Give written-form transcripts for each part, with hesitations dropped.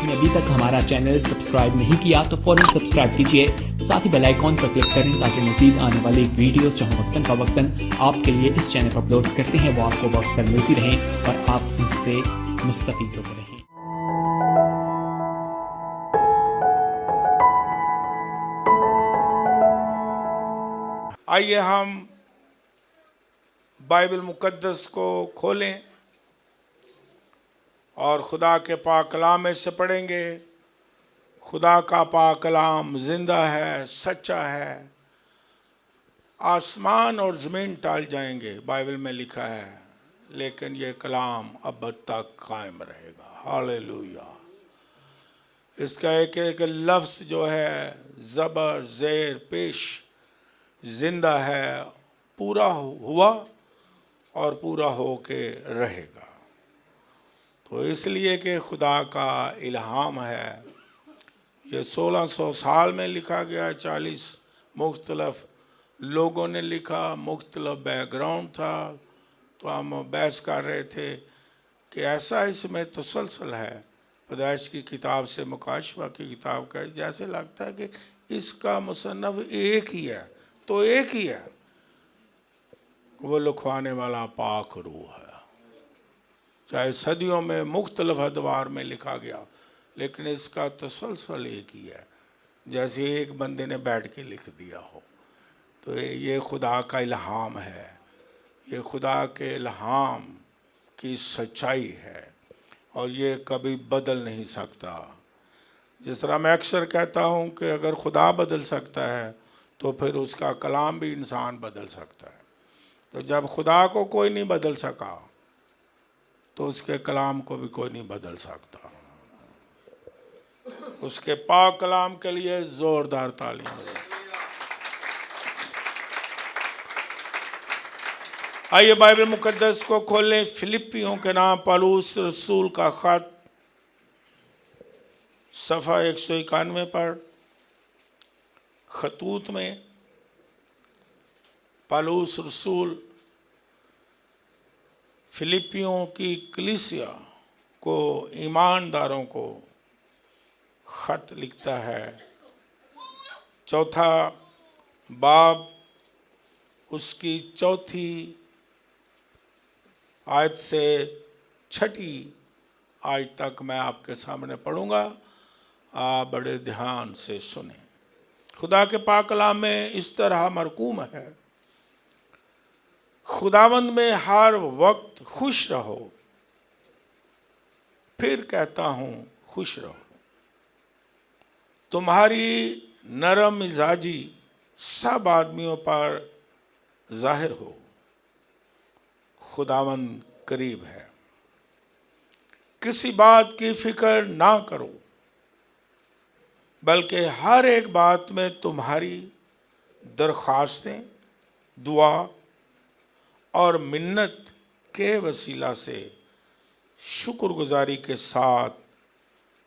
आपने अभी तक हमारा चैनल सब्सक्राइब नहीं किया तो फौरन सब्सक्राइब कीजिए, साथ ही बेल आइकॉन पर क्लिक करें ताकि मजीद आने वाली वीडियो चाहे वक्तन फवक्तन आपके लिए इस चैनल पर अपलोड करते हैं वो आपको वक्त पर मिलती रहें और आप उनसे मुस्तफीद होते रहें। आइए हम बाइबल मुकद्दस को खोलें और खुदा के पाक कलाम में से पढ़ेंगे। खुदा का पाक कलाम जिंदा है, सच्चा है। आसमान और ज़मीन टाल जाएंगे, बाइबल में लिखा है, लेकिन ये कलाम अब तक कायम रहेगा। हालेलुया। इसका एक एक लफ्ज़ जो है ज़बर ज़ेर पेश जिंदा है, पूरा हुआ और पूरा हो के रहेगा। तो इसलिए कि खुदा का इल्हाम है। ये 1600 साल में लिखा गया, 40 मुख्तलफ लोगों ने लिखा, मुख्तलफ बैकग्राउंड था। तो हम बहस कर रहे थे कि ऐसा इसमें तसलसल है पैदाइश की किताब से मुकाशवा की किताब का, जैसे लगता है कि इसका मुसन्नफ एक ही है। तो एक ही है, वो लिखवाने वाला पाक रूह है। चाहे सदियों में मुख्तलिफ अदवार में लिखा गया, लेकिन इसका तसलसल एक ही है, जैसे एक बंदे ने बैठ के लिख दिया हो। तो ये खुदा का इल्हाम है, ये खुदा के इल्हाम की सच्चाई है और ये कभी बदल नहीं सकता। जिस तरह मैं अक्सर कहता हूँ कि अगर खुदा बदल सकता है तो फिर उसका कलाम भी इंसान बदल सकता है। तो जब खुदा को कोई नहीं बदल सका तो उसके कलाम को भी कोई नहीं बदल सकता। उसके पाक कलाम के लिए जोरदार तालीम हो। आइए बाइबल मुकद्दस को खोलें। फिलिपियों के नाम पौलुस रसूल का खत, सफ़ा 191 पर खतूत में पौलुस रसूल फिलिपियों की कलीसिया को, ईमानदारों को ख़त लिखता है। चौथा बाब उसकी चौथी आयत से छठी आयत तक मैं आपके सामने पढ़ूंगा, आप बड़े ध्यान से सुने। खुदा के पाक कलाम में इस तरह मरकूम है, खुदावंद में हर वक्त खुश रहो। फिर कहता हूँ खुश रहो। तुम्हारी नरम मिजाजी सब आदमियों पर जाहिर हो। खुदावंद करीब है। किसी बात की फिक्र ना करो, बल्कि हर एक बात में तुम्हारी दरख्वास्तें, दुआ और मिन्नत के वसीला से शुक्रगुजारी के साथ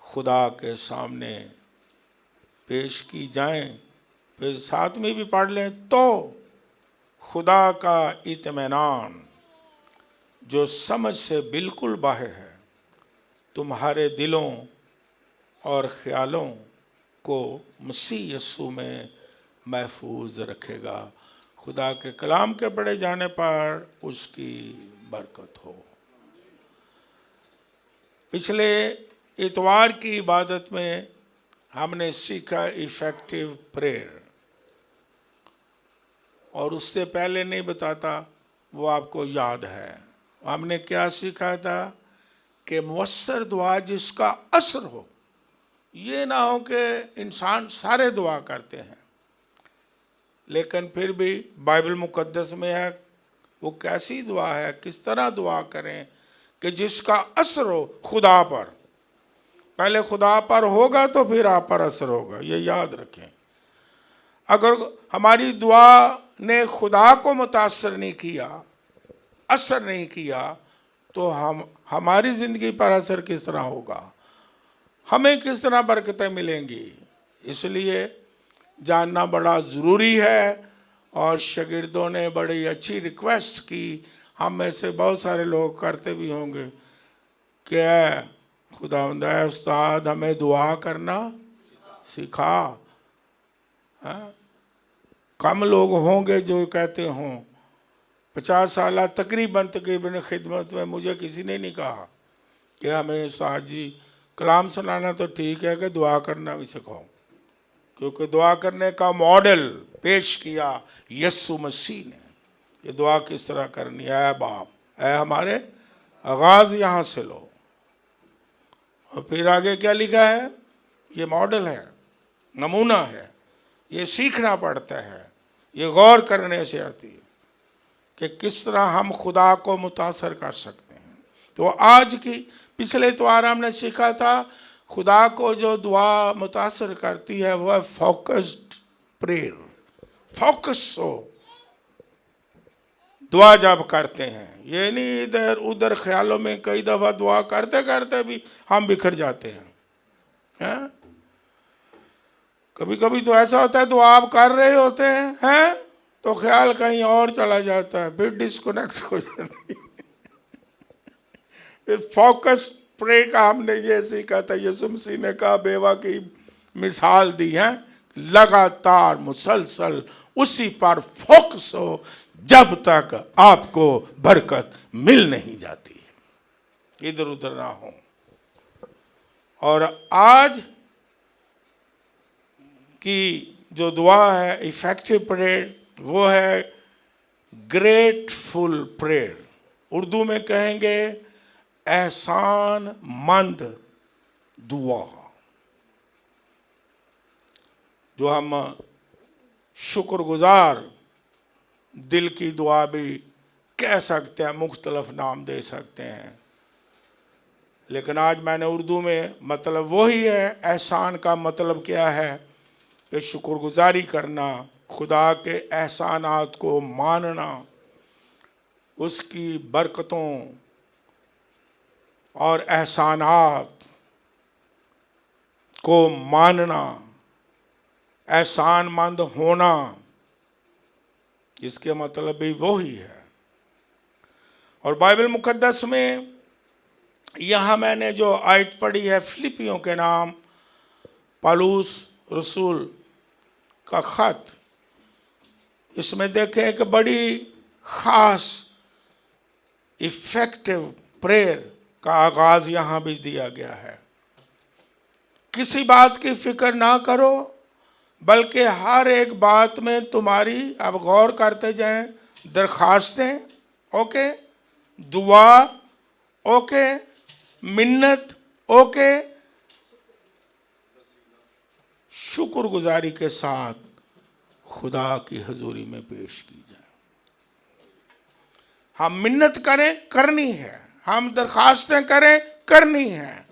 खुदा के सामने पेश की जाएं। फिर साथ में भी पढ़ लें, तो खुदा का इत्मीनान जो समझ से बिल्कुल बाहर है, तुम्हारे दिलों और ख्यालों को मसीह यीशु में महफूज रखेगा। खुदा के कलाम के पढ़े जाने पर उसकी बरकत हो। पिछले इतवार की इबादत में हमने सीखा इफ़ेक्टिव प्रेयर, और उससे पहले नहीं बताता, वो आपको याद है। हमने क्या सीखा था कि मुअस्सर दुआ जिसका असर हो। ये ना हो कि इंसान सारे दुआ करते हैं, लेकिन फिर भी बाइबल मुकद्दस में है वो कैसी दुआ है, किस तरह दुआ करें कि जिसका असर हो खुदा पर। पहले खुदा पर होगा तो फिर आप पर असर होगा, ये याद रखें। अगर हमारी दुआ ने खुदा को मुतासर नहीं किया, असर नहीं किया, तो हमारी ज़िंदगी पर असर किस तरह होगा, हमें किस तरह बरकतें मिलेंगी। इसलिए जानना बड़ा ज़रूरी है। और शागिर्दों ने बड़ी अच्छी रिक्वेस्ट की, हम में से बहुत सारे लोग करते भी होंगे कि खुदावंद है उस्ताद हमें दुआ करना सिखा। हाँ? कम लोग होंगे जो कहते हों 50 साल तकरीबन खिदमत में मुझे किसी ने नहीं कहा कि हमें उस्ताद जी कलाम सुनाना तो ठीक है कि दुआ करना भी सिखाओ, क्योंकि दुआ करने का मॉडल पेश किया यीशु मसीह ने कि दुआ किस तरह करनी है। बाप है हमारे आगाज यहाँ से लो। और फिर आगे क्या लिखा है, ये मॉडल है, नमूना है, ये सीखना पड़ता है, ये गौर करने से आती है कि किस तरह हम खुदा को मुतासर कर सकते हैं। तो आज की पिछले त्योहार हमने सीखा था खुदा को जो दुआ मुतासर करती है वह फोकस्ड प्रेयर, फोकस हो दुआ जब करते हैं, ये नहीं इधर उधर ख्यालों में कई दफ़ा दुआ करते करते भी हम बिखर जाते हैं। कभी कभी तो ऐसा होता है दुआ आप कर रहे होते हैं तो ख्याल कहीं और चला जाता है, फिर डिस्कनेक्ट हो जाती है। फिर फोकस प्रे का हमने ये सीखा था, यीशु मसीह ने कहा बेवा की मिसाल दी है, लगातार मुसलसल उसी पर फोकस हो जब तक आपको बरकत मिल नहीं जाती, इधर उधर ना हो। और आज की जो दुआ है इफेक्टिव प्रेयर वो है ग्रेटफुल प्रेयर, उर्दू में कहेंगे एहसान मंद दुआ, जो हम शुक्रगुजार दिल की दुआ भी कह सकते हैं, मुख्तलफ नाम दे सकते हैं, लेकिन आज मैंने उर्दू में मतलब वही है। एहसान का मतलब क्या है कि शुक्रगुजारी करना, खुदा के एहसानात को मानना, उसकी बरकतों और एहसानात को मानना, एहसानमंद होना, इसके मतलब भी वही है। और बाइबल मुकद्दस में यहाँ मैंने जो आयत पढ़ी है फिलिपियों के नाम पौलुस रसूल का खत, इसमें देखें एक बड़ी ख़ास इफ़ेक्टिव प्रेयर का आगाज़ यहाँ भी दिया गया है। किसी बात की फिक्र ना करो, बल्कि हर एक बात में तुम्हारी, अब गौर करते जाएं, दरख्वास्तें ओके, दुआ ओके, मिन्नत ओके, शुक्रगुजारी के साथ खुदा की हजूरी में पेश की जाए। हम मिन्नत करें, करनी है, हम दरख्वास्तें करें, करनी है,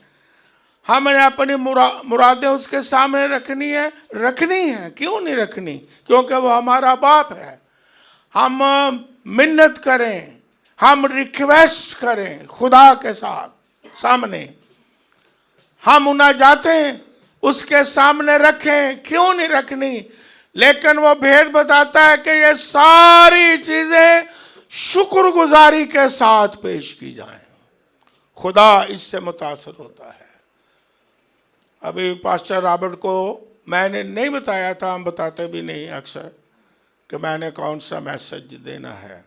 हमने अपनी मुरादें उसके सामने रखनी है, क्यों नहीं रखनी, क्योंकि वो हमारा बाप है। हम मिन्नत करें, हम रिक्वेस्ट करें खुदा के साथ सामने, हम मुनाजातें उसके सामने रखें, क्यों नहीं रखनी, लेकिन वो भेद बताता है कि ये सारी चीजें शुक्रगुजारी के साथ पेश की जाएं। खुदा इससे मुतासर होता है। अभी पास्टर रॉबर्ट को मैंने नहीं बताया था, हम बताते भी नहीं अक्सर कि मैंने कौन सा मैसेज देना है,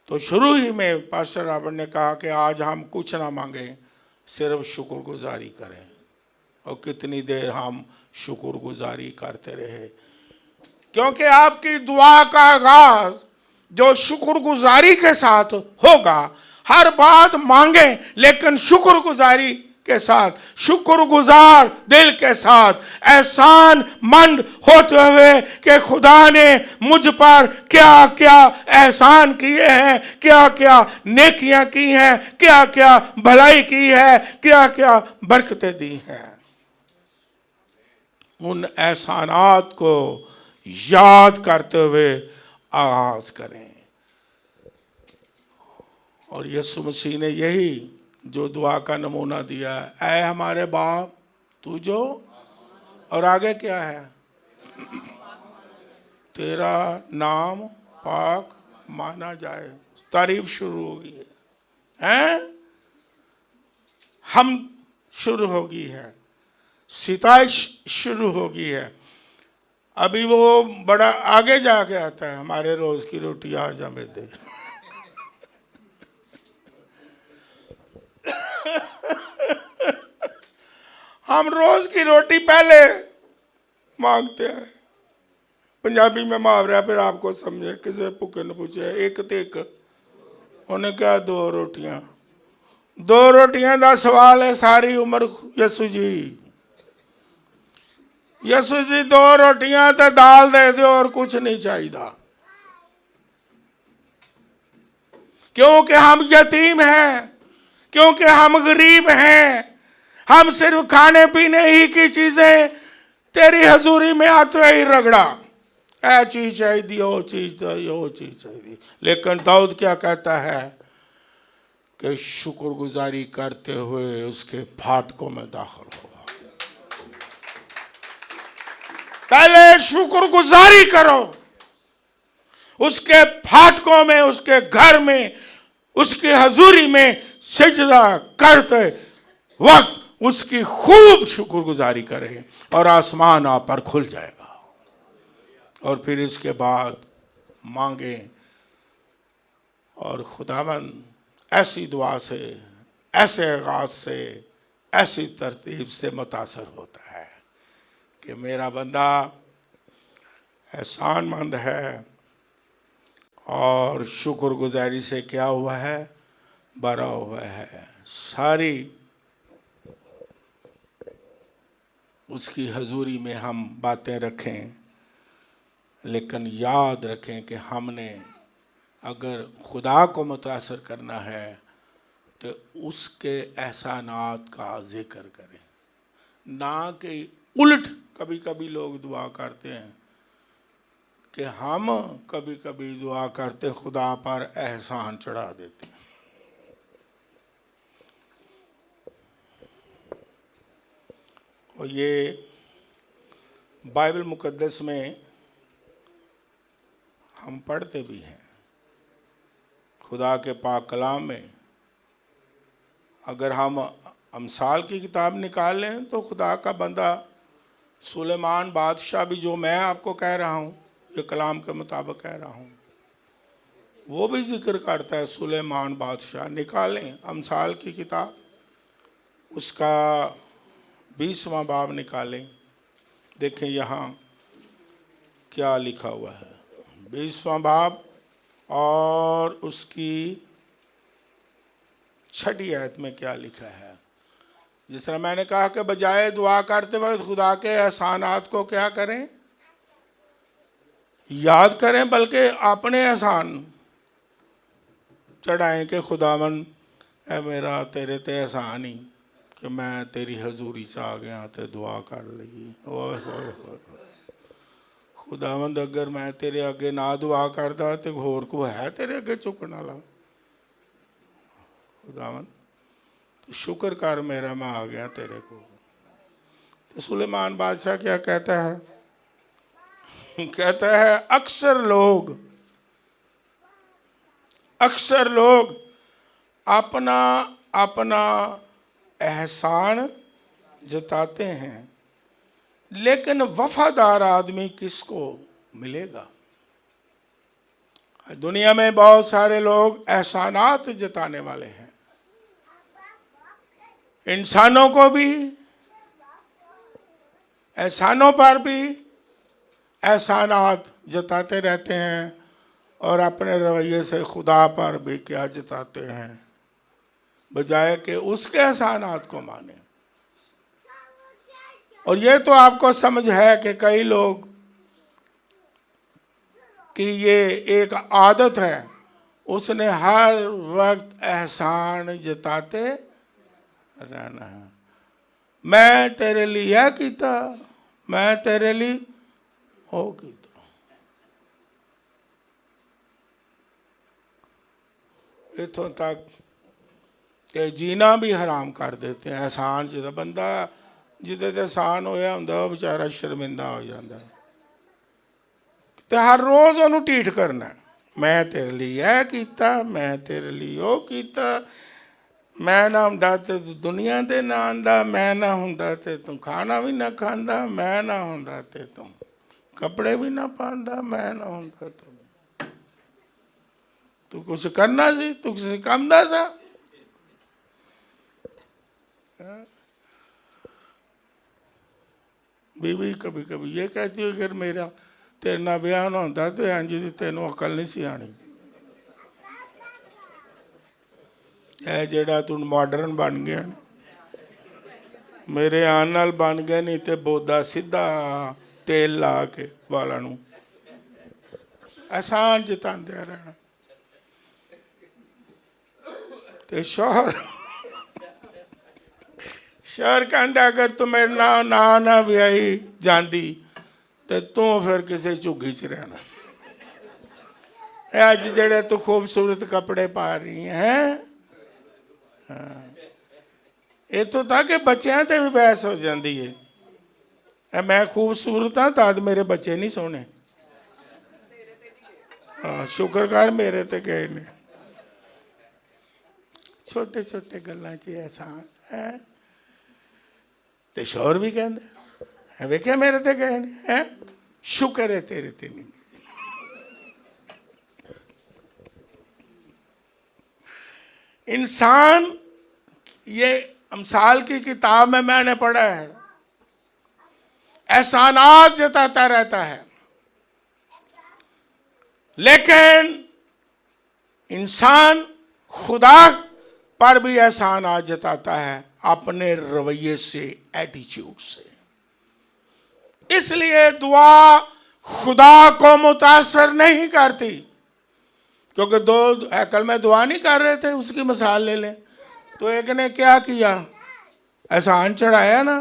तो शुरू ही में पास्टर रॉबर्ट ने कहा कि आज हम कुछ ना मांगें, सिर्फ शुक्रगुजारी करें। और कितनी देर हम शुक्रगुजारी करते रहे, क्योंकि आपकी दुआ का आगाज जो शुक्रगुजारी के साथ होगा। हर बात मांगे लेकिन शुक्रगुजारी के साथ, शुक्रगुजार दिल के साथ, एहसान मंद होते हुए कि खुदा ने मुझ पर क्या क्या एहसान किए हैं, क्या क्या नेकियां की हैं, क्या क्या भलाई की है, क्या क्या बरकतें दी हैं। उन एहसानात को याद करते हुए आगाज करें। और यीशु मसीह ने यही जो दुआ का नमूना दिया है, ऐ हमारे बाप तू जो, और आगे क्या है, तेरा नाम पाक माना जाए, तारीफ शुरू हो गई है। हम शुरू हो गई है, सिताइश शुरू हो गई है। अभी वो बड़ा आगे जाके आता है, हमारे रोज की रोटी आज हमें दे। हम रोज की रोटी पहले मांगते हैं। पंजाबी में मुहावरा फिर आपको समझे, किसी भूखे ने पूछे एक ते एक, उन्हें कहा दो रोटियां का सवाल है सारी उम्र। यसु जी दो रोटियां तो दाल दे दो और कुछ नहीं चाहिए, क्योंकि हम यतीम हैं, क्योंकि हम गरीब हैं। हम सिर्फ खाने पीने ही की चीजें तेरी हजूरी में आते ही रगड़ा, ऐ चीज चाहिए, वो चीज चाहिए, वो चीज चाहिए। लेकिन दाऊद क्या कहता है कि शुक्रगुजारी करते हुए उसके फाटकों में दाखिल हो। पहले शुक्रगुजारी करो, उसके फाटकों में, उसके घर में, उसकी हजूरी में सिजदा करते वक्त उसकी खूब शुक्रगुजारी करें और आसमान आप पर खुल जाएगा। और फिर इसके बाद मांगे, और खुदावन ऐसी दुआ से, ऐसे आगाज से, ऐसी तरतीब से मुतासर होता है कि मेरा बंदा एहसानमंद है और शुक्रगुजारी से क्या हुआ है, भरा हुआ है। सारी उसकी हजूरी में हम बातें रखें, लेकिन याद रखें कि हमने अगर खुदा को मुतासर करना है तो उसके एहसानात का जिक्र करें, ना कि उल्ट। कभी कभी लोग दुआ करते हैं कि हम कभी कभी दुआ करते खुदा पर एहसान चढ़ा देते हैं। और ये बाइबल मुकद्दस में हम पढ़ते भी हैं, खुदा के पाक कलाम में। अगर हम अमसाल की किताब निकाल लें तो खुदा का बंदा सुलेमान बादशाह भी, जो मैं आपको कह रहा हूँ, ये कलाम के मुताबिक कह रहा हूँ, वो भी जिक्र करता है। सुलेमान बादशाह निकालें अमसाल की किताब, उसका 20वां बाब निकालें, देखें यहाँ क्या लिखा हुआ है। 20वां बाब और उसकी 6ठी आयत में क्या लिखा है। जिस तरह मैंने कहा कि बजाय दुआ करते वक्त खुदा के एहसानात को क्या करें, याद करें, बल्कि अपने एहसान चढ़ाएं कि खुदावन है मेरा तेरे ते एहसान ही कि मैं तेरी हजूरी से आ गया ते दुआ कर ली। खुदावंद अगर मैं तेरे अगे ना दुआ करता तो होर को है तेरे अगे झुकने वाला। खुदावंद तो शुक्र कर मेरा, मैं आ गया तेरे को। तो सुलेमान बादशाह क्या कहता है, कहता है अक्सर लोग अपना अपना एहसान जताते हैं, लेकिन वफादार आदमी किसको मिलेगा। दुनिया में बहुत सारे लोग एहसानात जताने वाले हैं, इंसानों को भी, एहसानों पर भी एहसानात जताते रहते हैं, और अपने रवैये से खुदा पर भी क्या जताते हैं, बजाय कि उसके एहसानात को माने। और ये तो आपको समझ है कि कई लोग कि ये एक आदत है, उसने हर वक्त एहसान जताते रहना है। मैं तेरे लिए यह कीता, मैं तेरे लिए वो कीता। इतों तक कि जीना भी हराम कर देते हैं। एहसान जिदा बंदा जिदे ते एहसान होया हुंदा वो बेचारा शर्मिंदा हो जाता है, तो हर रोज़ उन्होंने ढीठ करना, मैं तेरे लिए यह कीता, मैं तेरे लिए वो कीता। मैं ना हुंदा ते तू दुनिया दे ना आंदा, मैं ना हुंदा ते तू खाना भी ना खांदा, मैं ना हुंदा ते तू कपड़े भी ना पांदा, मैं ना हुंदा तू कुछ करना सी, तू किसी काम दा सा। बीवी कभी कभी ये कहती है अगर मेरा तेरे ना ब्याह ना होता तो इंज दी तेनों अकल नहीं सी आनी। ਇਹ ਜਿਹੜਾ ਤੂੰ ਮਾਡਰਨ ਬਣ ਗਿਆ, ਮੇਰੇ ਆਉਣ ਨਾਲ ਬਣ ਗਿਆ, ਨਹੀਂ ਤੇ ਬੋਦਾ ਸਿੱਧਾ ਤੇਲ ਲਾ ਕੇ ਵਾਲਾਂ ਨੂੰ ਆਸਾਨ ਜਤਾਉਂਦੇ ਰਹਿਣਾ। ਤੇ ਸ਼ੌਹਰ ਕਹਿੰਦਾ ਅਗਰ ਤੂੰ ਮੇਰੇ ਨਾਲ ਨਾ ਵਿਆਹੀ ਜਾਂਦੀ ਤੇ ਤੂੰ ਫਿਰ ਕਿਸੇ ਝੁੱਗੀ 'ਚ ਰਹਿਣਾ। ਇਹ ਅੱਜ ਜਿਹੜੇ ਤੂੰ ਖੂਬਸੂਰਤ ਕੱਪੜੇ ਪਾ ਰਹੀ ਹੈ, इतों तक कि बच्चों ते भी बहस हो जाती है। मैं खूबसूरत हाँ तो मेरे बच्चे नहीं सोने। हाँ शुक्र कर मेरे ते गए ने। छोटे छोटे गल्लां च एहसान है। ते शौहर भी कहंदे वेख्या मेरे ते गए ने है, शुक्र है तेरे ते नहीं। इंसान, ये अमसाल की किताब में मैंने पढ़ा है, एहसानात जताता रहता है, लेकिन इंसान खुदा पर भी एहसानात जताता है अपने रवैये से, एटीट्यूड से। इसलिए दुआ खुदा को मुतासर नहीं करती। क्योंकि दो कल में दुआ नहीं कर रहे थे, उसकी मिसाल ले लें। तो एक ने क्या किया, एहसान चढ़ाया ना,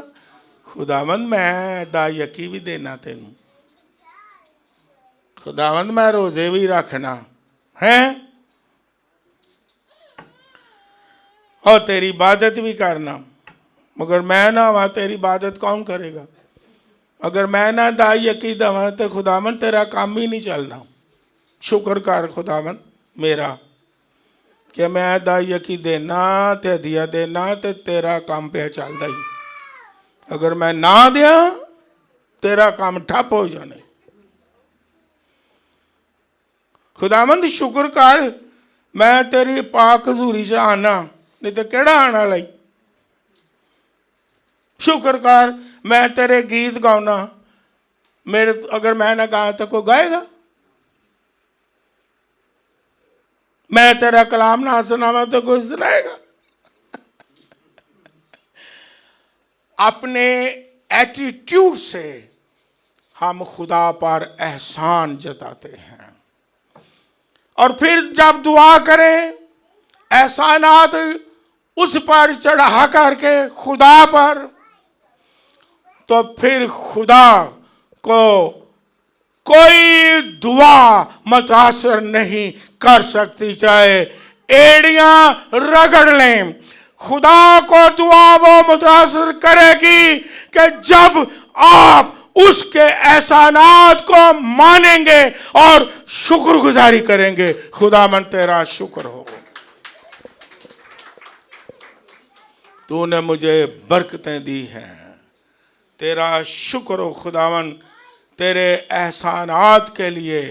खुदावंद मैं दायकी भी देना तेनू, खुदावंद मैं रोजे भी रखना है और तेरी इबादत भी करना, मगर मैं ना हुआ तेरी इबादत कौन करेगा? अगर मैं ना दायकी दवा तो खुदावंद तेरा काम ही नहीं चलना। शुक्र कर खुदावंद मेरा कि मैं दायकी देना ते हदिया देना ते तेरा काम पे चलता ही। अगर मैं ना दिया तेरा काम ठप हो जाने। खुदावंद शुक्र कर मैं तेरी पाक हजूरी से आना, नहीं तो केड़ा आना लाई। शुक्र कर मैं तेरे गीत गाना, मेरे अगर मैं ना गाया तो कोई गाएगा? मैं तेरा कलाम ना सुनावा तो कोई सुनाएगा? अपने एटीट्यूड से हम खुदा पर एहसान जताते हैं और फिर जब दुआ करें एहसानात उस पर चढ़ा करके खुदा पर, तो फिर खुदा को कोई दुआ मुतासर नहीं कर सकती, चाहे एड़ियां रगड़ लें। खुदा को दुआ वो मुतासर करेगी कि जब आप उसके एहसानात को मानेंगे और शुक्रगुजारी करेंगे। खुदावन तेरा शुक्र हो, तूने मुझे बरकतें दी हैं, तेरा शुक्र हो खुदावन तेरे एहसानात के लिए।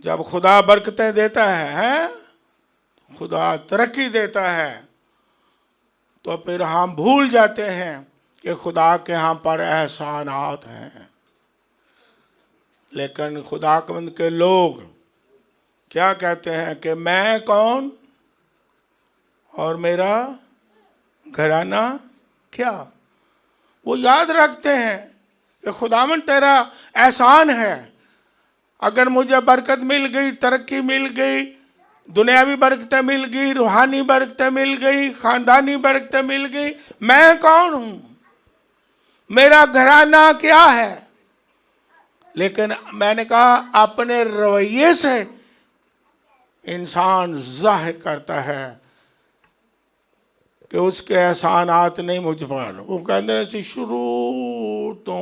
जब खुदा बरकतें देता है, खुदा तरक्की देता है, तो फिर हम भूल जाते हैं कि खुदा के हम पर एहसानात हैं। लेकिन खुदावंद के लोग क्या कहते हैं कि मैं कौन और मेरा घराना क्या। वो याद रखते हैं कि खुदावंद तेरा एहसान है। अगर मुझे बरकत मिल गई, तरक्की मिल गई, दुनियावी बरकतें मिल गई, रूहानी बरकतें मिल गई, खानदानी बरकतें मिल गई, मैं कौन हूं, मेरा घराना क्या है। लेकिन मैंने कहा अपने रवैये से इंसान जाहिर करता है कि उसके एहसानात नहीं मुझ पर। वो कहते हैं शुरू तो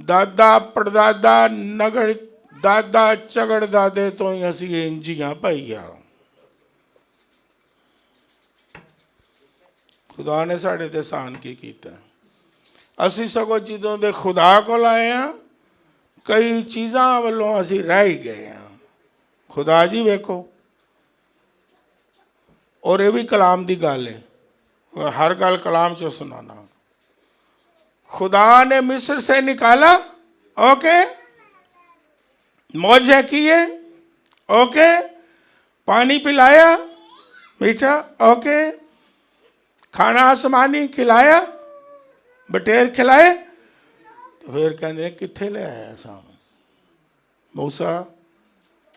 दादा परदादा नगड़ दादा झगड़ दादे तो ही असी इंजियां पाईया। खुदा ने साढ़े ते एहसान की कीता। असी सगों जदों दे खुदा कोल आए हैं कई चीज़ां वालों असी रह ही गए हैं। खुदा जी वेखो, और ये भी कलाम की गल है, मैं हर गल कलाम चो सुनाना। खुदा ने मिस्र से निकाला, ओके, मौजे किए, ओके, पानी पिलाया मीठा, ओके, खाना आसमानी खिलाया, बटेर खिलाए, तो फिर कहते कित्थे ले आया सानू मूसा,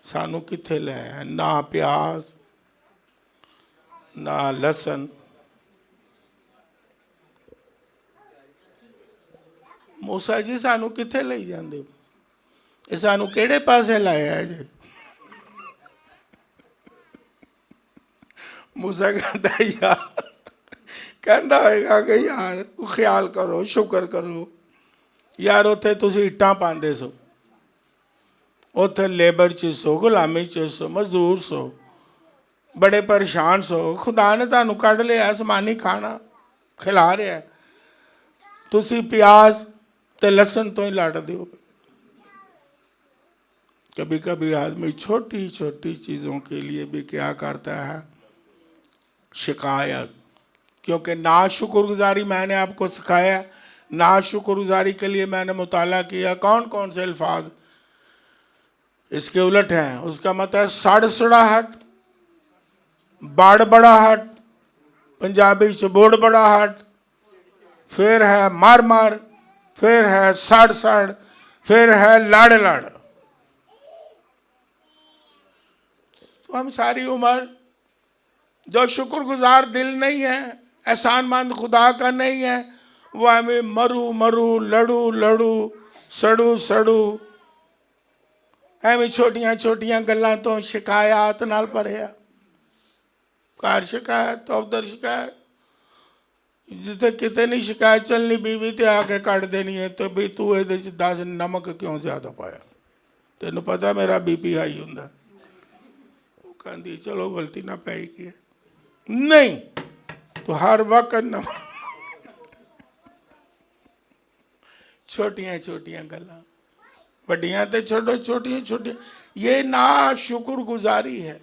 सानू कित्थे ले आया? ना प्याज ना लसन। मूसा जी सानू कित्थे ले जांदे हो? ये सानू केड़े पासे लाया जी? मूसा कहता यार, कहता होएगा कि यार ख्याल करो, शुक्र करो यार, उत्थे तुसी इट्टां पांदे सो, उत्थे लेबर च सो, गुलामी च सो, मजदूर सो, बड़े परेशान सो, खुदा ने तुहानू कढ़ लिया, आसमानी खाना खिला रहा है, तुसी प्याज ते लसन तो ही लड़दे हो। कभी कभी आदमी छोटी छोटी चीज़ों के लिए भी क्या करता है? शिकायत। क्योंकि ना शुक्रगुजारी मैंने आपको सिखाया, ना शुक्रगुजारी के लिए मैंने मुताला किया कौन कौन से अल्फाज इसके उलट हैं। उसका मतलब है सड़सड़ाहट, बाड़बड़ाहट, पंजाबी च बोड़ बड़ाहट, फिर है मार मार, फिर है सड़ सड़, फिर है लड़ लड़। तो हम सारी उम्र जो शुक्रगुजार दिल नहीं है, एहसानमंद खुदा का नहीं है, वो हमें मरू मरू, लड़ू लड़ू, सड़ू सड़ू, एवं छोटियां छोटियां गल्लां तो शिकायत नाल भरिया। घर शिकायत तो उधर शिकायत, जिथे किते नहीं शिकायत चलनी, बीवी ते आके कट देनी है, तो भी तू ये 10 नमक क्यों ज्यादा पाया, तेन पता मेरा बीपी हाई हुंदा। वो कहती चलो गलती ना पाई की नहीं, तो हर वक्त नमक। छोटियां छोटियां गल्लां, वड्डियां ते छोड़ो, छोटियां छोटियां, ये ना शुक्रगुजारी है।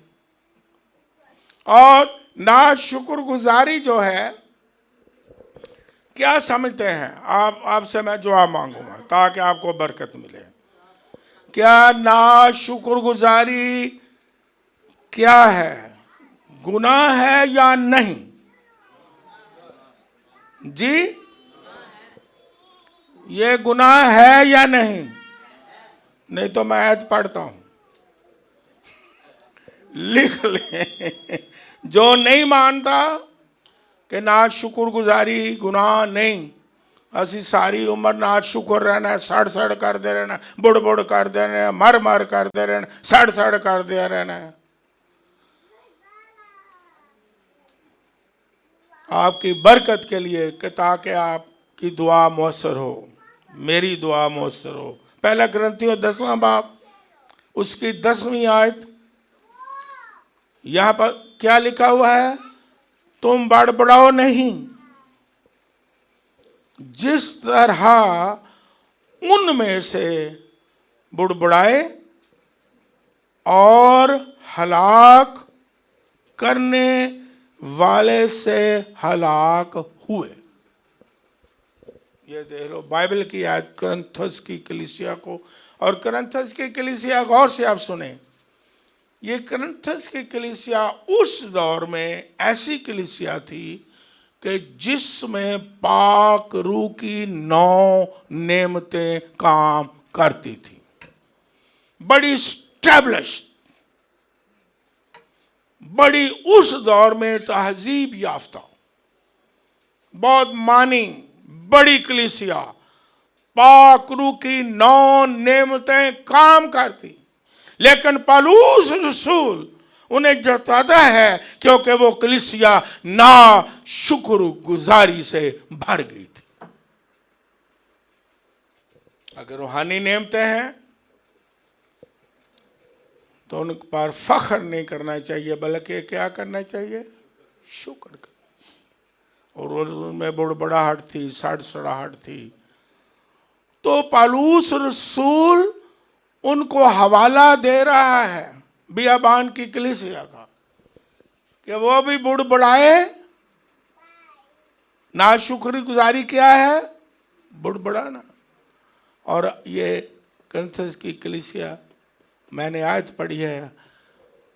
और ना शुक्रगुजारी जो है, क्या समझते हैं आप? आपसे मैं दुआ मांगूंगा ताकि आपको बरकत मिले। क्या ना शुक्रगुजारी क्या है? गुनाह है या नहीं जी? ये गुनाह है या नहीं? नहीं तो मैं आयत पढ़ता हूं, लिख ले। जो नहीं मानता कि ना शुक्रगुजारी गुनाह नहीं, असी सारी उम्र ना शुक्र रहना, सड़ सड़ करते रहना, बुड़ बुड़ करते रहना, मर मर करते रहना, सड़ सड़ करते रहना। आपकी बरकत के लिए कि ताकि आपकी दुआ मौसर हो, मेरी दुआ मौसर हो। पहला ग्रंथियों 10वां बाब उसकी 10वीं आयत, यहां पर क्या लिखा हुआ है? तुम बड़बड़ाओ नहीं, जिस तरह उनमें से बुड़बुड़ाए और हलाक करने वाले से हलाक हुए। ये देख लो बाइबल की आयत करंथस की कलीसिया को, और करंथस की कलीसिया गौर से आप सुने, ये करंथस की कलीसिया उस दौर में ऐसी कलीसिया थी कि जिसमें पाक रूह की 9 नेमतें काम करती थी, बड़ी स्टैब्लिश्ड, बड़ी उस दौर में तहजीब याफ्ता, बहुत मानी बड़ी कलीसिया, पाक रूह की 9 नेमतें काम करती। लेकिन पौलुस रसूल उन्हें जताता है क्योंकि वो कलीसिया ना शुक्रगुजारी से भर गई थी। अगर रूहानी नेमतें हैं तो उन पर फख्र नहीं करना चाहिए, बल्कि क्या करना चाहिए? शुक्र कर। और उनमें बुड़बड़ाहट थी, सड़सड़ाहट थी। तो पौलुस रसूल उनको हवाला दे रहा है बियाबान की कलीसिया का कि वो भी बुड़बड़ाए। नाशुक्रगुजारी क्या है? बुड़बड़ाना। और ये कुरिन्थुस की कलीसिया, मैंने आयत पढ़ी है,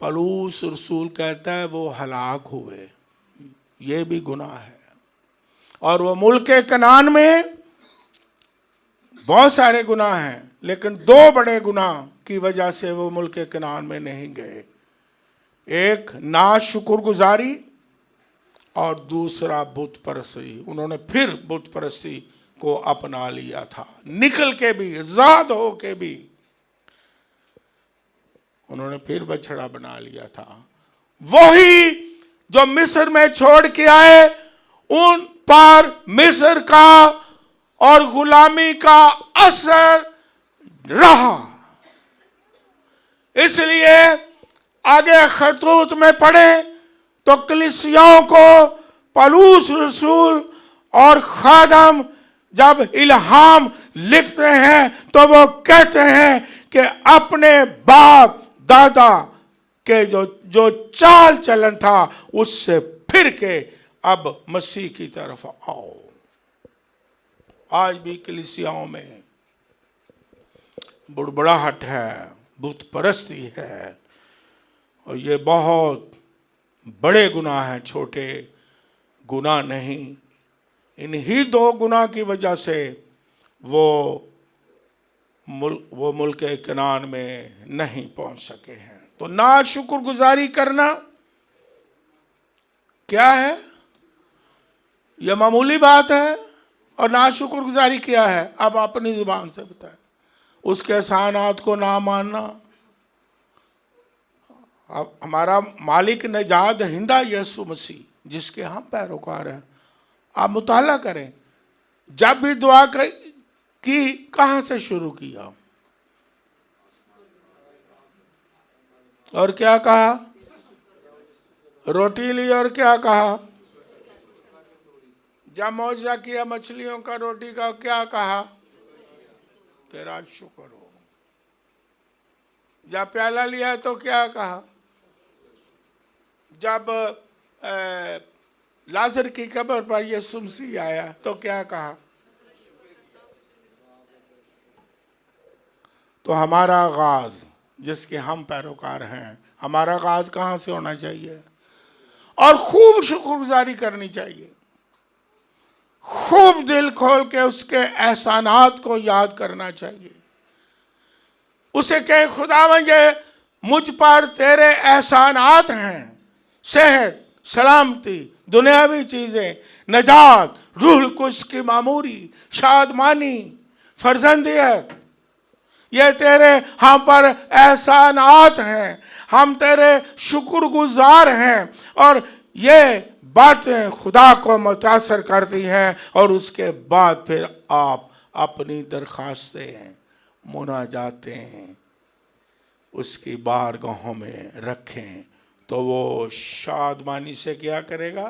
पौलुस रसूल कहता है वो हलाक हुए। ये भी गुनाह है। और वो मुल्क कनान में बहुत सारे गुनाह हैं, लेकिन दो बड़े गुनाह की वजह से वो मुल्क कनान में नहीं गए। एक नाशुक्रगुजारी और दूसरा बुत परस्ती। उन्होंने फिर बुत परस्ती को अपना लिया था, निकल के भी, आजाद हो के भी उन्होंने फिर बछड़ा बना लिया था। वही जो मिस्र में छोड़ के आए, उन पर मिस्र का और गुलामी का असर रहा। इसलिए आगे खतूत में पढ़े तो कलीसियाओं को पौलुस रसूल और खादम जब इल्हाम लिखते हैं तो वो कहते हैं कि अपने बाप दादा के जो चाल चलन था उससे फिर के अब मसीह की तरफ आओ। आज भी कलीसियाओं में बुड़बड़ाहट है, बुत परस्ती है, और ये बहुत बड़े गुनाह हैं, छोटे गुनाह नहीं। इन्हीं दो गुनाह की वजह से वो मुल्क कनान में नहीं पहुंच सके हैं। तो नाशुक्रगुजारी करना क्या है? यह मामूली बात है। और नाशुक्रगुजारी क्या है? अब अपनी जुबान से बताएं। उसके एहसानात को ना मानना। अब हमारा मालिक नजात हिंदा यीशु मसीह, जिसके हम पैरोकार हैं, आप मुताला करें। जब भी दुआ की कहां से शुरू किया और क्या कहा? रोटी ली और क्या कहा? जब मौजा किया मछलियों का, रोटी का, क्या कहा? तेरा शुक्र हो। जब प्याला लिया तो क्या कहा? जब लाजर की कब्र पर यीशु मसीह आया तो क्या कहा? तो हमारा आगाज, जिसके हम पैरोकार हैं, हमारा आगाज कहां से होना चाहिए? और खूब शुक्रगुजारी करनी चाहिए, खूब दिल खोल के उसके एहसानात को याद करना चाहिए। उसे कहे खुदावन ये मुझ पर तेरे एहसानात हैं, सेहत, सलामती, दुनियावी चीजें, नजात, रूह कुछ की मामूरी, शादमानी, फर्जंदियत, ये तेरे हम पर एहसानात हैं। हम तेरे शुक्रगुजार हैं और ये बातें खुदा को मुतासर करती हैं। और उसके बाद फिर आप अपनी दरखास्तें, मुनाजातें उसकी बारगाहों में रखें, तो वो शादमानी से क्या करेगा?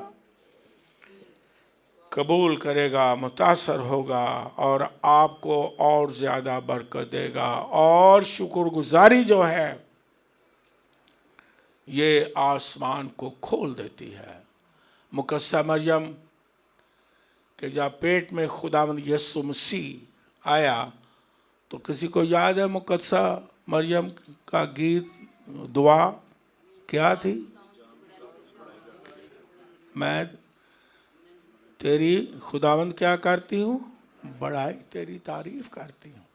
कबूल करेगा, मुतासर होगा और आपको और ज़्यादा बरकत देगा। और शुक्रगुजारी जो है ये आसमान को खोल देती है। मुकद्दसा मरियम के जब पेट में खुदावंद यीशु मसीह आया तो किसी को याद है मुकद्दसा मरियम का गीत, दुआ क्या थी? मैं तेरी खुदावंद क्या करती हूँ? बड़ाई, तेरी तारीफ करती हूँ।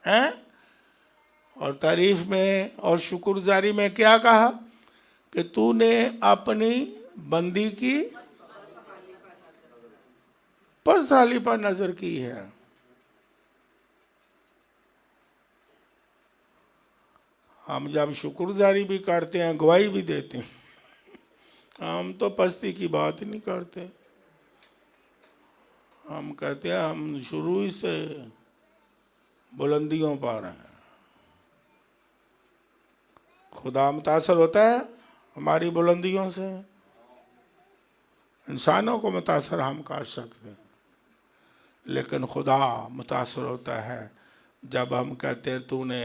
हैं? और तारीफ में और शुक्रगुजारी में क्या कहा? कि तूने अपनी बंदी की पसथाली पर नजर की है। हम जब शुक्रगुजारी भी करते हैं, गवाही भी देते हैं, हम तो पस्ती की बात ही नहीं करते। हम कहते हैं हम शुरू ही से बुलंदियों पर हैं। खुदा मुतासर होता है हमारी बुलंदियों से? इंसानों को मुतासर हम कर सकते हैं, लेकिन खुदा मुतासर होता है जब हम कहते हैं तूने,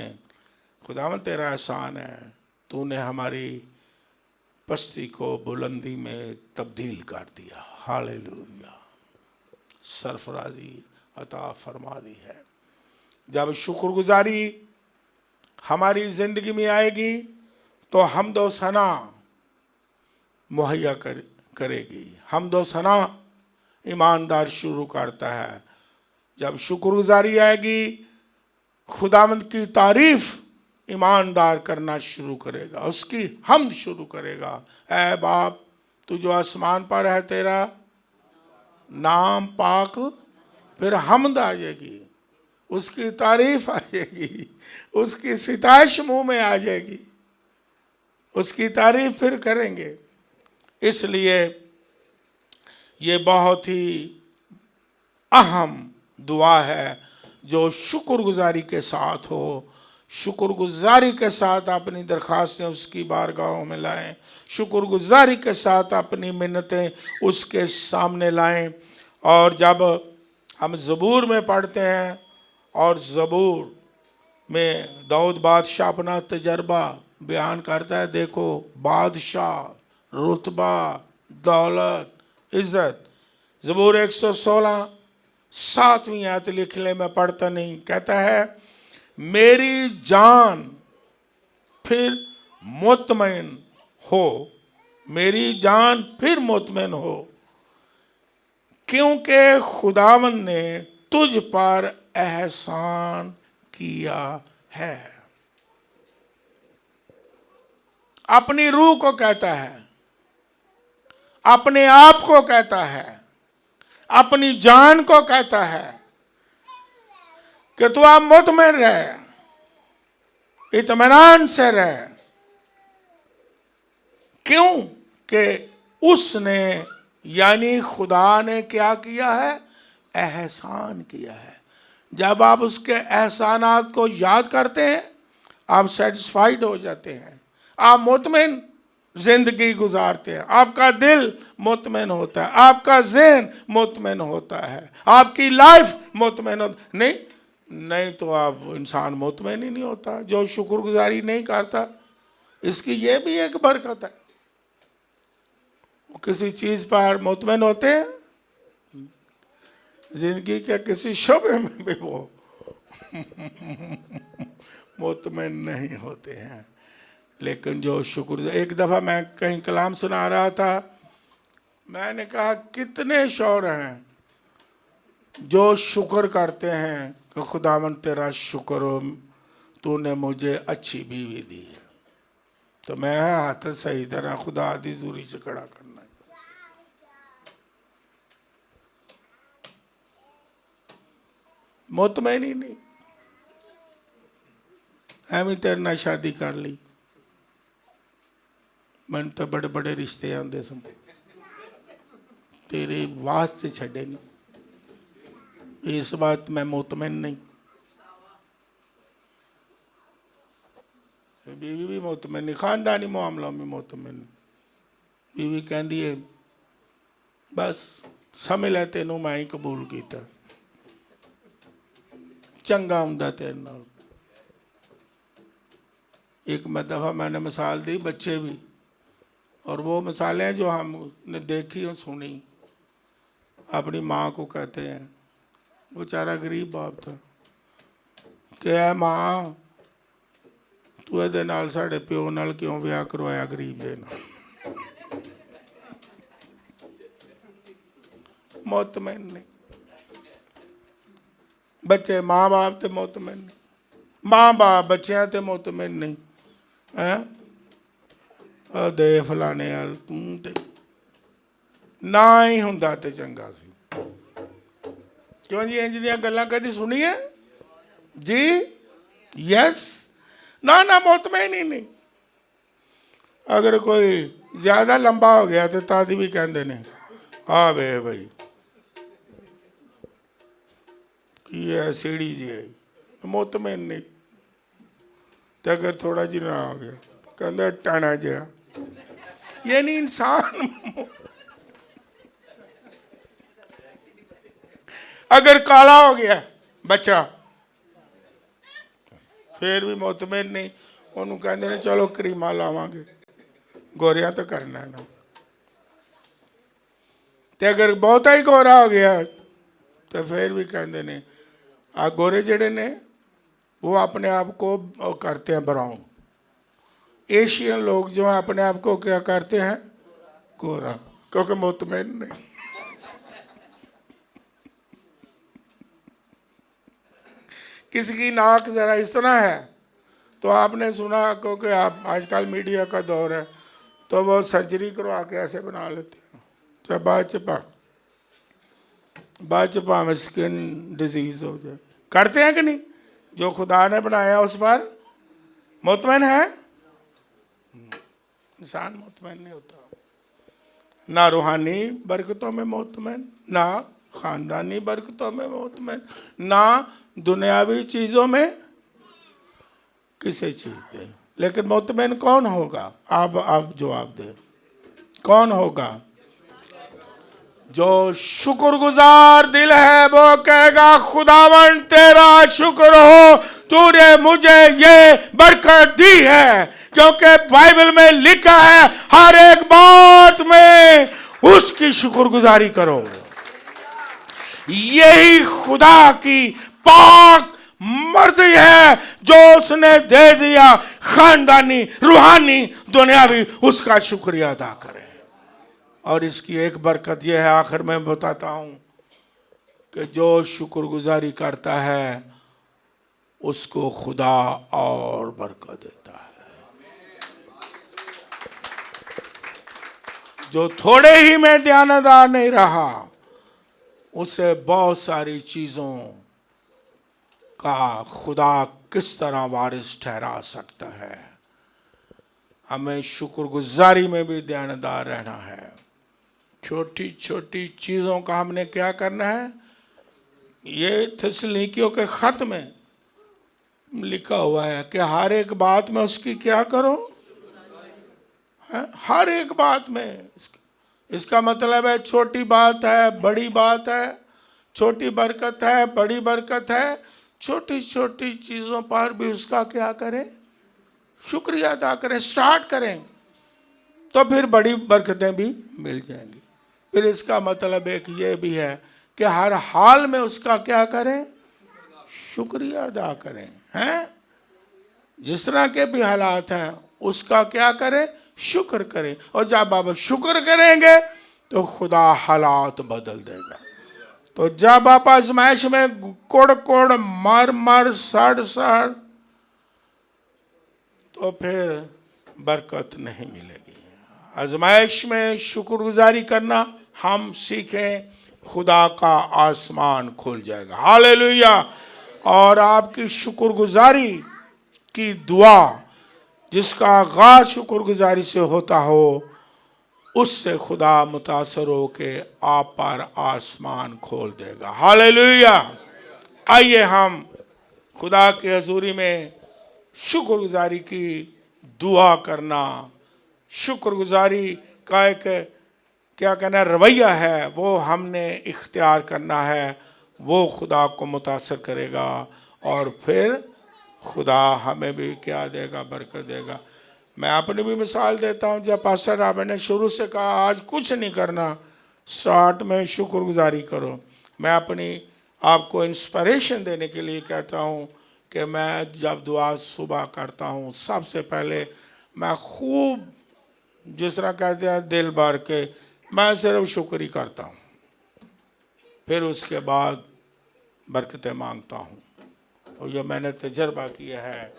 खुदावंद तेरा एहसान है, तूने हमारी पस्ती को बुलंदी में तब्दील कर दिया। हालेलुया, सरफराजी अता फरमा दी है। जब शुक्रगुजारी हमारी ज़िंदगी में आएगी तो हमद व सना मुहैया करेगी। हमद व सना ईमानदार शुरू करता है। जब शुक्रगुजारी आएगी, खुदावंद की तारीफ ईमानदार करना शुरू करेगा, उसकी हमद शुरू करेगा। ऐ बाप, तू जो आसमान पर है, तेरा नाम पाक, फिर हमद आ जाएगी, उसकी तारीफ आ जाएगी, उसकी सिताइश मुंह में आ जाएगी, उसकी तारीफ फिर करेंगे। इसलिए ये बहुत ही अहम दुआ है जो शुक्रगुजारी के साथ हो। शुक्रगुजारी के साथ अपनी दरख्वास्तें उसकी बारगाहों में लाएं, शुक्रगुजारी के साथ अपनी मिन्नतें उसके सामने लाएं। और जब हम ज़बूर में पढ़ते हैं, और ज़बूर में दाऊद बादशाह अपना तजर्बा बयान करता है। देखो, बादशाह, रुतबा, दौलत, इज़्ज़त। ज़बूर 116 7वीं आयत लिख ले, मैं पढ़ता नहीं। कहता है, मेरी जान फिर मुतमईन हो, मेरी जान फिर मुतमईन हो, क्योंकि खुदावन ने तुझ पर एहसान किया है। अपनी रूह को कहता है, अपने आप को कहता है, अपनी जान को कहता है कि तू आप मुतमईन रहे, इत्मीनान से रहे। क्यों? कि उसने, यानी खुदा ने क्या किया है? एहसान किया है। जब आप उसके एहसानात को याद करते हैं, आप सेटिस्फाइड हो जाते हैं, आप मुतमईन जिंदगी गुजारते हैं, आपका दिल मुतमईन होता है, आपका ज़हन मुतमईन होता है, आपकी लाइफ मुतमईन होती। नहीं तो आप इंसान मुतमईन ही नहीं होता। जो शुक्रगुजारी नहीं करता, इसकी ये भी एक बरकत है। किसी चीज़ पर मुतमईन होते हैं, जिंदगी के किसी शोबे में भी वो मुतमईन नहीं होते हैं। लेकिन जो शुक्र, एक दफ़ा मैं कहीं कलाम सुना रहा था, मैंने कहा कितने शौहर हैं जो शुक्र करते हैं कि खुदावन तेरा शुक्र हो, तूने मुझे अच्छी बीवी दी है। तो मैं हाथ सही तरह खुदा दी दूरी से खड़ा करना है। मुतमईन ही नहीं, एवं तेरे नाल शादी कर ली, मन तो बड़े बड़े रिश्ते आते सन, तेरे वास्ते छड़े नहीं, इस बात मैं मुतमईन नहीं। बीवी भी मुतमईन नहीं, खानदानी मामला में मुतमईन। बीवी कहती है, बस समझ लै तेनू मैं ही कबूल किया, चंगा हुंदा तेरे नाल। एक दफ़ा मैंने मिसाल दी, बच्चे भी, और वो मिसालें जो हमने देखी और सुनी, अपनी माँ को कहते हैं, बेचारा गरीब बाप था, क्या माँ तू ये नाल साढ़े प्यो नाल क्यों ब्याह करवाया गरीब जे नाल? मुतमईन नहीं। बच्चे माँ बाप ते मुतमईन नहीं, माँ बाप बच्चों ते मुतमईन नहीं है। दे फलाने वाल तू ते ना ही हुंदा ते चंगा सी। क्यों जी, इंज दियां गल्लां कदी सुनी है जी? यस, ना ना मुतमईन ही नहीं। अगर कोई ज्यादा लंबा हो गया तो तादी भी कहते ने, हाँ वे भाई की है सीढ़ी जी है, मुतमईन नहीं। तो अगर थोड़ा जी ना हो गया, कहते टाणा जहा, ये नहीं इंसान। अगर काला हो गया बच्चा फिर भी मुतमिन नहीं, उन्होंने कहते ने चलो करीमा लावांगे, गोरिया तो करना है ना। ते अगर बहुता ही गोरा हो गया तो फिर भी कहते ने आ गोरे जड़े ने वो अपने आप को करते हैं ब्राउन। एशियन लोग जो अपने आप को क्या करते हैं, गोरा, क्योंकि मुतमिन नहीं। किसी की नाक जरा इस तरह है तो आपने सुना, क्योंकि आप आजकल मीडिया का दौर है, तो वो सर्जरी करवा के ऐसे बना लेते हैं, चाहे बाद चपा में स्किन डिजीज हो जाए। करते हैं कि नहीं? जो खुदा ने बनाया उस पर मुतमईन है। इंसान मुतमईन नहीं होता, ना रूहानी बरकतों में मुतमईन, ना खानदानी बरकतों में मुतमईन, ना दुनियावी चीज़ों में किसी चीज़ दे। लेकिन मुतमईन कौन होगा? आप जवाब दें, कौन होगा? जो शुक्रगुजार दिल है वो कहेगा खुदावन तेरा शुक्र हो, तूने मुझे ये बरकत दी है। क्योंकि बाइबल में लिखा है हर एक बात में उसकी शुक्रगुजारी करो। यही खुदा की पाक मर्जी है जो उसने दे दिया। खानदानी, रूहानी, दुनियावी, उसका शुक्रिया अदा करें। और इसकी एक बरकत यह है, आखिर में बताता हूं, कि जो शुक्रगुजारी करता है उसको खुदा और बरकत देता है। जो थोड़े ही में ध्यानदार नहीं रहा उसे बहुत सारी चीजों का खुदा किस तरह वारिस ठहरा सकता है। हमें शुक्रगुजारी में भी ध्यानदार रहना है। छोटी छोटी चीज़ों का हमने क्या करना है? ये थिस्सलुनीकियों के खत में लिखा हुआ है कि हर एक बात में उसकी क्या करो, है? हर एक बात में। इसका मतलब है छोटी बात है, बड़ी बात है, छोटी बरकत है, बड़ी बरकत है, छोटी छोटी चीज़ों पर भी उसका क्या करें? शुक्रिया अदा करें, स्टार्ट करें, तो फिर बड़ी बरकतें भी मिल जाएंगी। फिर इसका मतलब एक ये भी है कि हर हाल में उसका क्या करें? शुक्रिया अदा करें, हैं? जिस तरह के भी हालात हैं उसका क्या करें? शुक्र करें। और जब आप शुक्र करेंगे तो खुदा हालात बदल देगा। तो जब आप आजमाइश में कोड़ कोड़, मार मार, सड़ सड़, तो फिर बरकत नहीं मिलेगी। आजमाइश में शुक्रगुजारी करना हम सीखें, खुदा का आसमान खुल जाएगा। हालेलुया। और आपकी शुक्रगुजारी की दुआ जिसका आगाज शुक्रगुजारी से होता हो, उससे खुदा मुतासर हो के आप पर आसमान खोल देगा। हालेलुया। आइए हम खुदा की हजूरी में शुक्रगुजारी की दुआ करना, शुक्रगुजारी का एक क्या कहना रवैया है वो हमने इख्तियार करना है। वो खुदा को मुतासर करेगा और फिर खुदा हमें भी क्या देगा? बरकत देगा। मैं अपनी भी मिसाल देता हूँ। जब पास्टर राबे ने शुरू से कहा आज कुछ नहीं करना, स्टार्ट में शुक्रगुजारी करो, मैं अपनी आपको इंस्पिरेशन देने के लिए कहता हूँ कि मैं जब दुआ सुबह करता हूँ सबसे पहले मैं खूब जिस तरह कहते हैं दिल भर के मैं सिर्फ शुक्र ही करता हूँ, फिर उसके बाद बरकतें मांगता हूँ। और ये मैंने तजर्बा किया है,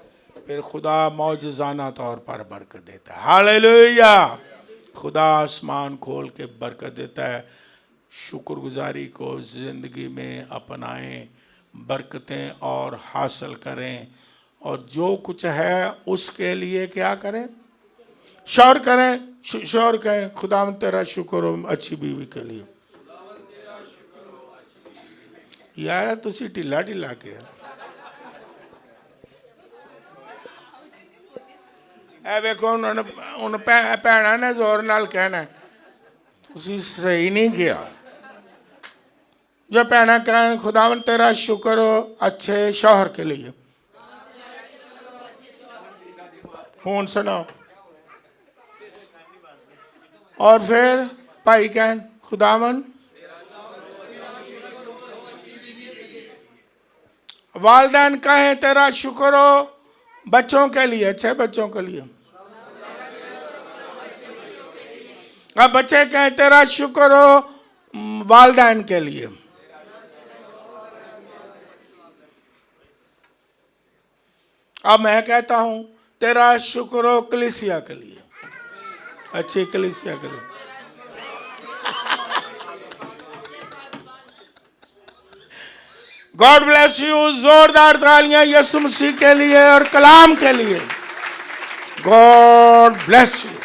फिर खुदा मौजज़ाना तौर पर बरकत देता है। हालेलुया। खुदा आसमान खोल के बरकत देता है। शुक्रगुजारी को ज़िंदगी में अपनाएं, बरकतें और हासिल करें, और जो कुछ है उसके लिए क्या करें? शौर करें, शौर करें, खुदा तेरा शुक्र हो अच्छी बीवी के लिए। यार तुसी ढिला ढिला के ਇਹ ਵੇਖੋ ਹੁਣ ਭੈਣਾਂ ਨੇ ਜ਼ੋਰ ਨਾਲ ਕਹਿਣਾ ਤੁਸੀਂ ਸਹੀ ਨਹੀਂ ਕਿਹਾ। जो भैना कहन खुदावन तेरा शुक्र हो अच्छे शौहर के लिए। हूँ सुनाओ। और फिर भाई कहन खुदावन वालदैन कहें तेरा शुक्र हो बच्चों के लिए, अच्छे बच्चों के लिए। अब बच्चे कहें तेरा शुक्र हो वालदैन के लिए। अब मैं कहता हूं तेरा शुक्र हो कलीसिया के लिए, अच्छी कलीसिया के लिए। God bless you. जोरदार तालियां यीशु मसीह के लिए और कलाम के लिए। God bless you.